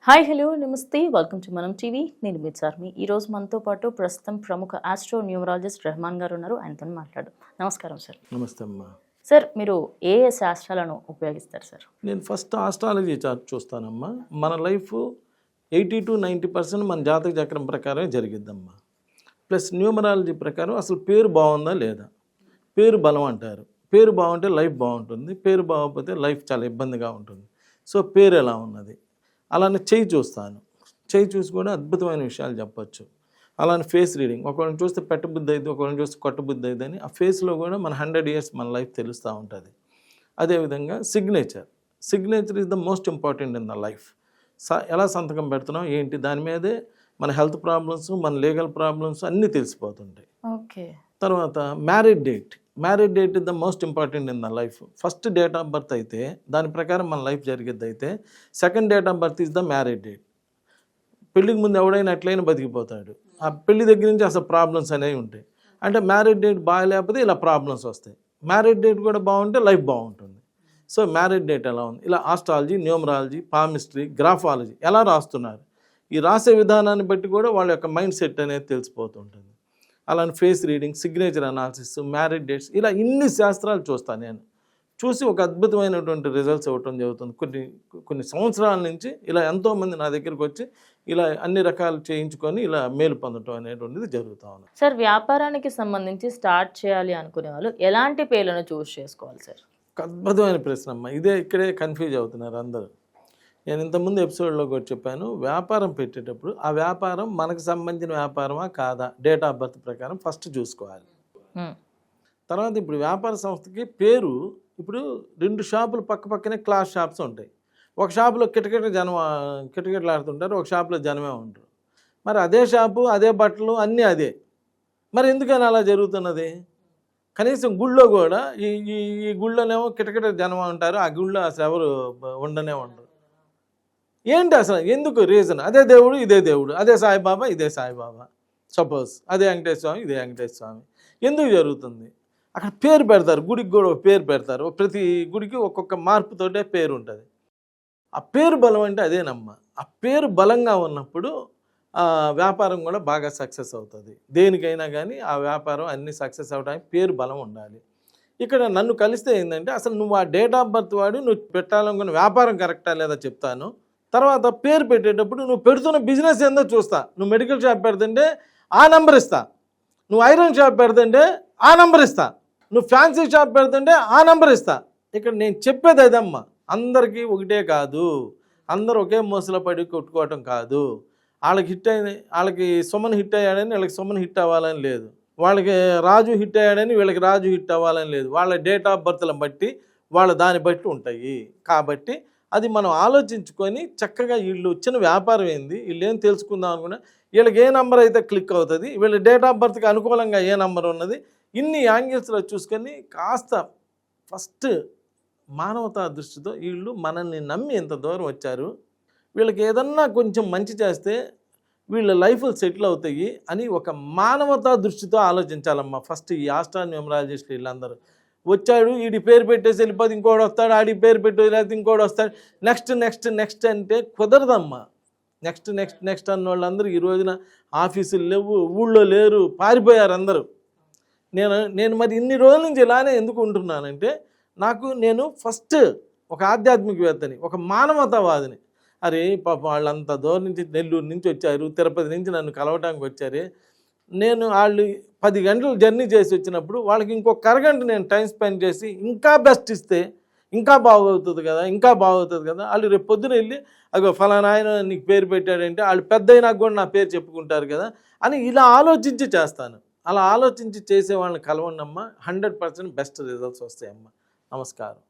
Hi hello నమస్తే welcome to మనం TV. నేను మీ చార్మి. ఈరోజు మనతో పాటు ప్రస్తుతం ప్రముఖ ఆస్ట్రో న్యూమరాలజిస్ట్ రెహమాన్ గారు ఉన్నారు. ఆయనతో మాట్లాడు. నమస్కారం సార్. నమస్తే అమ్మా. సార్, మీరు ఏ ఏ శాస్త్రాలను ఉపయోగిస్తారు సార్? నేను ఫస్ట్ ఆస్ట్రాలజీ చార్ట్ చూస్తానమ్మా. మన లైఫ్ 80 to 90% మన జాతక చక్రం ప్రకారమే జరిగిద్దమ్మా. ప్లస్ న్యూమరాలజీ ప్రకారం అసలు పేరు బాగుందా లేదా, పేరు బలం అంటారు. పేరు బాగుంటే లైఫ్ బాగుంటుంది, పేరు బాగోకపోతే లైఫ్ చాలా ఇబ్బందిగా ఉంటుంది. సో పేరు ఎలా ఉన్నది, అలానే చెయ్యి చూస్తాను. చెయ్యి చూసి కూడా అద్భుతమైన విషయాలు చెప్పచ్చు. అలానే ఫేస్ రీడింగ్, ఒకళ్ళని చూస్తే పెట్టబుద్ధి అయింది, ఒకళ్ళని చూస్తే కొట్టబుద్ధి అయింది అని ఆ ఫేస్లో కూడా మన 100 years మన లైఫ్ తెలుస్తూ ఉంటుంది. అదేవిధంగా signature is the most important in the life. ఎలా సంతకం పెడుతున్నాం ఏంటి, దాని మీదే మన హెల్త్ ప్రాబ్లమ్స్, మన లీగల్ ప్రాబ్లమ్స్ అన్నీ తెలిసిపోతుంటాయి. ఓకే. తర్వాత marriage date is the most important in the life. First date of birth అయితే దాని ప్రకారం మన లైఫ్ జరిగేది అయితే, second date of birth is the marriage date. పెళ్ళికి ముందు ఎవడైనా ఎట్లయినా బతికిపోతాడు. ఆ పెళ్లి దగ్గర నుంచి అసలు ప్రాబ్లమ్స్ అనేవి ఉంటాయి. అంటే మ్యారేజ్ డేట్ బాగాలేకపోతే ఇలా ప్రాబ్లమ్స్ వస్తాయి. మ్యారేజ్ డేట్ కూడా బాగుంటే లైఫ్ బాగుంటుంది. సో మ్యారేజ్ డేట్ ఎలా ఉంది, ఇలా ఆస్ట్రాలజీ, న్యూమరాలజీ, పామిస్ట్రీ, గ్రాఫాలజీ ఎలా రాస్తున్నారు, ఈ రాసే విధానాన్ని బట్టి కూడా వాళ్ళ యొక్క మైండ్ సెట్ అనేది తెలిసిపోతుంటుంది. అలానే face reading, signature analysis, marriage dates, ఇలా ఇన్ని శాస్త్రాలు చూస్తాను. నేను చూసి ఒక అద్భుతమైనటువంటి రిజల్ట్స్ ఇవ్వటం జరుగుతుంది. కొన్ని సంవత్సరాల నుంచి ఇలా ఎంతోమంది నా దగ్గరికి వచ్చి ఇలా అన్ని రకాలు చేయించుకొని ఇలా మేలు పొందటం అనేటువంటిది జరుగుతూ ఉంది. సార్, వ్యాపారానికి సంబంధించి స్టార్ట్ చేయాలి అనుకునే వాళ్ళు ఎలాంటి పేర్లను చూస్ చేసుకోవాలి సార్? ఒక అద్భుతమైన ప్రశ్న అమ్మ. ఇక్కడే కన్ఫ్యూజ్ అవుతున్నారు అందరూ. నేను ఇంతకుముందు ఎపిసోడ్లో కూడా చెప్పాను, వ్యాపారం పెట్టేటప్పుడు ఆ వ్యాపారం మనకు సంబంధించిన వ్యాపారమా కాదా డేట్ ఆఫ్ బర్త్ ప్రకారం ఫస్ట్ చూసుకోవాలి. తర్వాత ఇప్పుడు వ్యాపార సంస్థకి పేరు, ఇప్పుడు 2 షాపులు పక్కనే క్లాస్ షాప్స్ ఉంటాయి. ఒక షాపులో కిటకిటలాడుతుంటారు, ఒక షాపులో జనమే ఉంటారు. మరి అదే షాపు, అదే బట్టలు అన్నీ అదే. మరి ఎందుకని అలా జరుగుతున్నది? కనీసం గుళ్ళో కూడా ఈ గుళ్ళోనేమో కిటకిట జనమే ఉంటారు, ఆ గుళ్ళో అసలు ఎవరు ఉండనే ఉండరు. ఏంటి అసలు ఎందుకు రీజన్? అదే దేవుడు, ఇదే దేవుడు, అదే సాయిబాబా, ఇదే సాయిబాబా, సపోజ్ అదే వెంకటేశ్వర స్వామి, ఇదే వెంకటేశ్వర స్వామి. ఎందుకు జరుగుతుంది? అక్కడ పేరు పెడతారు, గుడికి కూడా ఒక పేరు పెడతారు. ప్రతి గుడికి ఒక్కొక్క మార్పుతోటే పేరు ఉంటుంది. ఆ పేరు బలం అంటే అదేనమ్మా. ఆ పేరు బలంగా ఉన్నప్పుడు వ్యాపారం కూడా బాగా సక్సెస్ అవుతుంది. దేనికైనా కానీ ఆ వ్యాపారం అన్నీ సక్సెస్ అవడానికి పేరు బలం ఉండాలి. ఇక్కడ నన్ను కలిస్తే ఏంటంటే, అసలు నువ్వు ఆ డేట్ ఆఫ్ బర్త్ వాడు నువ్వు పెట్టాలనుకున్న వ్యాపారం కరెక్టా లేదా చెప్తాను. తర్వాత పేరు పెట్టేటప్పుడు నువ్వు పెడుతున్న బిజినెస్ ఏందో చూస్తా. నువ్వు మెడికల్ షాప్ పెడుతుంటే ఆ నెంబర్ ఇస్తా, నువ్వు ఐరన్ షాప్ పెడుతుంటే ఆ నెంబర్ ఇస్తా, నువ్వు ఫ్యాన్సీ షాప్ పెడుతుంటే ఆ నెంబర్ ఇస్తా. ఇక్కడ నేను చెప్పేది అదమ్మా. అందరికీ ఒకటే కాదు, అందరూ ఒకే మోసలో పడి కొట్టుకోవటం కాదు. వాళ్ళకి సుమన్ హిట్ అయ్యాడని వీళ్ళకి సుమన్ హిట్ అవ్వాలని లేదు, వాళ్ళకి రాజు హిట్ అయ్యాడని వీళ్ళకి రాజు హిట్ అవ్వాలని లేదు. వాళ్ళ డేట్ ఆఫ్ బర్త్లను బట్టి వాళ్ళ దాన్ని బట్టి ఉంటాయి. కాబట్టి అది మనం ఆలోచించుకొని చక్కగా వీళ్ళు వచ్చిన వ్యాపారం ఏంది, వీళ్ళు ఏం తెలుసుకుందాం అనుకున్నా, వీళ్ళకి ఏ నెంబర్ అయితే క్లిక్ అవుతుంది, వీళ్ళ డేట్ ఆఫ్ బర్త్కి అనుకూలంగా ఏ నెంబర్ ఉన్నది, ఇన్ని యాంగిల్స్లో చూసుకొని కాస్త ఫస్ట్ మానవతా దృష్టితో వీళ్ళు మనల్ని నమ్మి ఎంత దూరం వచ్చారు, వీళ్ళకి ఏదన్నా కొంచెం మంచి చేస్తే వీళ్ళ లైఫ్లు సెటిల్ అవుతాయి అని ఒక మానవతా దృష్టితో ఆలోచించాలమ్మా. ఫస్ట్ ఈ ఆస్ట్రో న్యూమరాలజిస్ట్ వీళ్ళందరూ వచ్చాడు, వీడి పేరు పెట్టేసి వెళ్ళిపోతే ఇంకోటి వస్తాడు, ఆడి పేరు పెట్టి లేకపోతే ఇంకోటి వస్తాడు, నెక్స్ట్ అంటే కుదరదమ్మా. నెక్స్ట్ అన్న వాళ్ళందరూ ఈ రోజున ఆఫీసులు లేవు, ఊళ్ళో లేరు, పారిపోయారు అందరూ. నేను మరి ఇన్ని రోజుల నుంచి ఇలానే ఎందుకు ఉంటున్నానంటే, నేను ఫస్ట్ ఒక ఆధ్యాత్మికవేత్తని, ఒక మానవతావాదిని. అరే పాప వాళ్ళంత దూరం నుంచి, నెల్లూరు నుంచి వచ్చారు, తిరుపతి నుంచి నన్ను కలవటానికి వచ్చారే, వాళ్ళు 10 గంటలు జర్నీ చేసి వచ్చినప్పుడు వాళ్ళకి ఇంకొక అరగంట నేను టైం స్పెండ్ చేసి ఇంకా బెస్ట్ ఇస్తే ఇంకా బాగవుతుంది కదా. వాళ్ళు రేపు పొద్దున వెళ్ళి అగో ఫలానా ఆయన నీకు పేరు పెట్టాడంటే వాళ్ళు పెద్ద అయినాక కూడా నా పేరు చెప్పుకుంటారు కదా అని ఇలా ఆలోచించి చేస్తాను. అలా ఆలోచించి చేసే వాళ్ళని కలవండి అమ్మ, 100% బెస్ట్ రిజల్ట్స్ వస్తాయమ్మా. నమస్కారం.